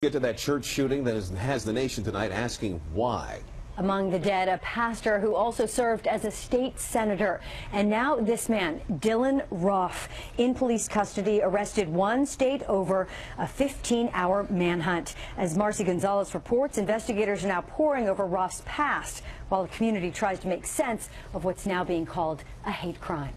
Get to that church shooting that has the nation tonight asking why. Among the dead, a pastor who also served as a state senator. And now this man, Dylan Roth, in police custody, arrested one state over a 15-hour manhunt. As Marcy Gonzalez reports, investigators are now poring over Roth's past while the community tries to make sense of what's now being called a hate crime.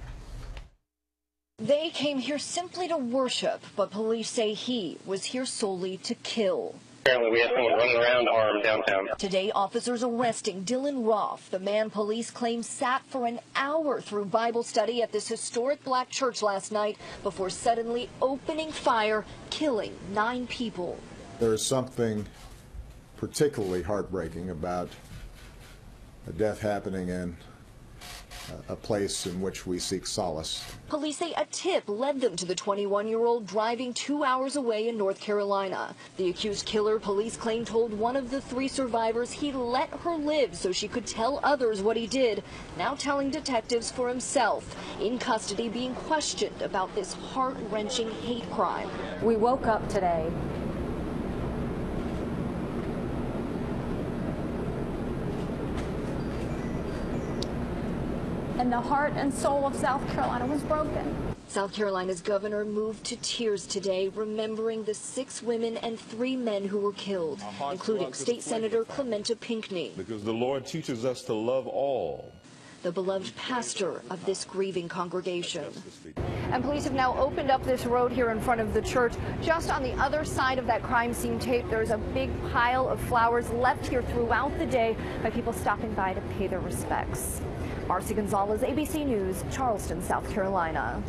They came here simply to worship, but police say he was here solely to kill. Apparently we have someone running around armed downtown. Today, officers arresting Dylan Roth, the man police claim sat for an hour through Bible study at this historic black church last night before suddenly opening fire, killing 9 people. There is something particularly heartbreaking about a death happening in a place in which we seek solace. Police say a tip led them to the 21-year-old driving 2 hours away in North Carolina. The accused killer, police claim, told one of the 3 survivors he let her live so she could tell others what he did, now telling detectives for himself, in custody being questioned about this heart-wrenching hate crime. We woke up today and the heart and soul of South Carolina was broken. South Carolina's governor moved to tears today, remembering the 6 women and 3 men who were killed, including State Senator Clementa Pinckney. Because the Lord teaches us to love all. The beloved pastor of this grieving congregation. And police have now opened up this road here in front of the church. Just on the other side of that crime scene tape, there's a big pile of flowers left here throughout the day by people stopping by to pay their respects. Marcy Gonzalez, ABC News, Charleston, South Carolina.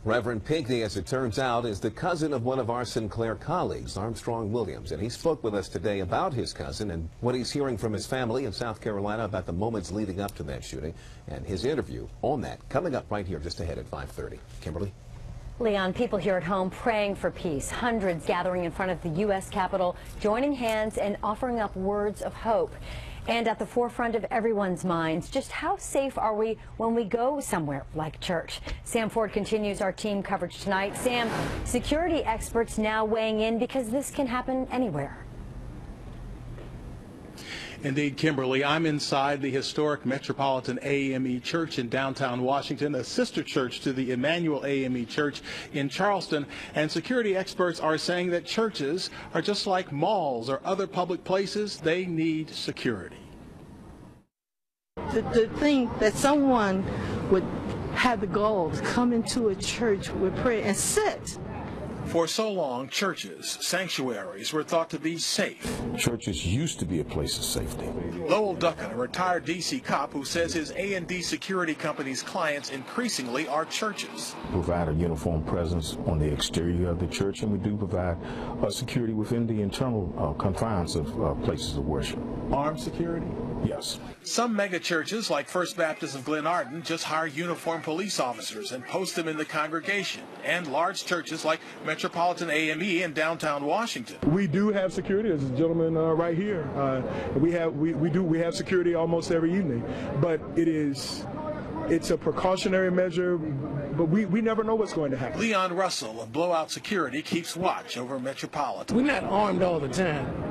Reverend Pinckney, as it turns out, is the cousin of one of our Sinclair colleagues, Armstrong Williams, and he spoke with us today about his cousin and what he's hearing from his family in South Carolina about the moments leading up to that shooting, and his interview on that coming up right here just ahead at 5:30. Kimberly? Leon, people here at home praying for peace. Hundreds gathering in front of the U.S. Capitol, joining hands and offering up words of hope. And at the forefront of everyone's minds, just how safe are we when we go somewhere like church? Sam Ford continues our team coverage tonight. Sam, security experts now weighing in because this can happen anywhere. Indeed, Kimberly, I'm inside the historic Metropolitan AME Church in downtown Washington, a sister church to the Emmanuel AME Church in Charleston, and security experts are saying that churches are just like malls or other public places. They need security. To think that someone would have the goal to come into a church with prayer and sit. For so long, churches, sanctuaries were thought to be safe. Churches used to be a place of safety. Lowell Duckin, a retired D.C. cop who says his A&D security company's clients increasingly are churches. We provide a uniform presence on the exterior of the church, and we do provide security within the internal confines of places of worship. Armed security? Yes. Some mega churches, like First Baptist of Glenarden, just hire uniformed police officers and post them in the congregation. And large churches like Metropolitan AME in downtown Washington. We do have security. There's a gentleman right here. We have security almost every evening, but it's a precautionary measure, but we never know what's going to happen. Leon Russell of Blowout Security keeps watch over Metropolitan. We're not armed all the time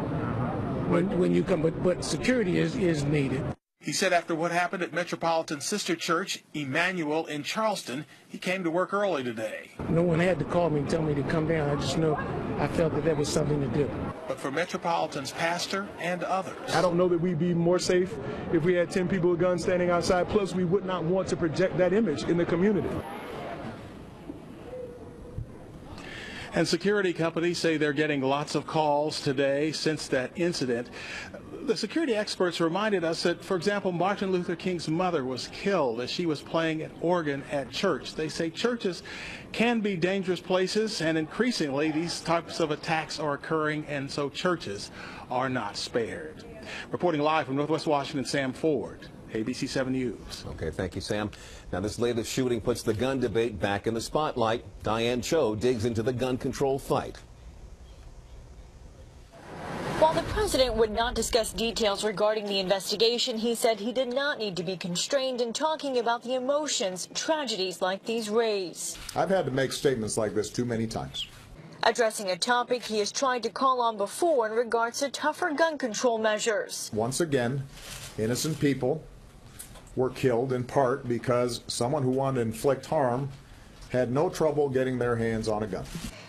when you come, but security is needed. He said after what happened at Metropolitan's sister church, Emmanuel in Charleston, he came to work early today. No one had to call me and tell me to come down. I just know I felt that was something to do. But for Metropolitan's pastor and others, I don't know that we'd be more safe if we had 10 people with guns standing outside. Plus, we would not want to project that image in the community. And security companies say they're getting lots of calls today since that incident. The security experts reminded us that, for example, Martin Luther King's mother was killed as she was playing an organ at church. They say churches can be dangerous places, and increasingly these types of attacks are occurring, and so churches are not spared. Reporting live from Northwest Washington, Sam Ford, ABC 7 News. Okay, thank you, Sam. Now, this latest shooting puts the gun debate back in the spotlight. Diane Cho digs into the gun control fight. While the president would not discuss details regarding the investigation, he said he did not need to be constrained in talking about the emotions tragedies like these raise. I've had to make statements like this too many times. addressing a topic he has tried to call on before in regards to tougher gun control measures. Once again, innocent people were killed in part because someone who wanted to inflict harm had no trouble getting their hands on a gun.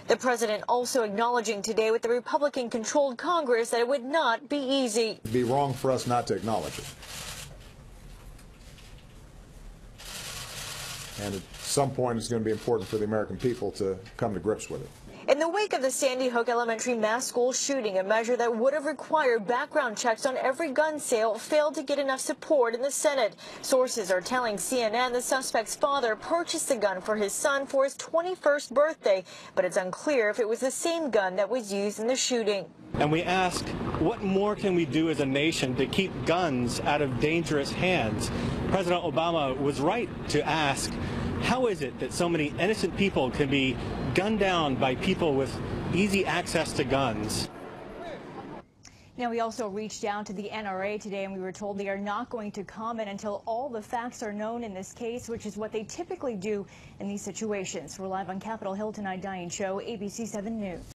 The president also acknowledging today with the Republican-controlled Congress that it would not be easy. It would be wrong for us not to acknowledge it. And at some point it's going to be important for the American people to come to grips with it. In the wake of the Sandy Hook Elementary mass school shooting, a measure that would have required background checks on every gun sale failed to get enough support in the Senate. Sources are telling CNN the suspect's father purchased the gun for his son for his 21st birthday, but it's unclear if it was the same gun that was used in the shooting. And we ask, what more can we do as a nation to keep guns out of dangerous hands? President Obama was right to ask, how is it that so many innocent people can be gunned down by people with easy access to guns? Now, we also reached out to the NRA today, and we were told they are not going to comment until all the facts are known in this case, which is what they typically do in these situations. We're live on Capitol Hill tonight. Diane Cho, ABC 7 News.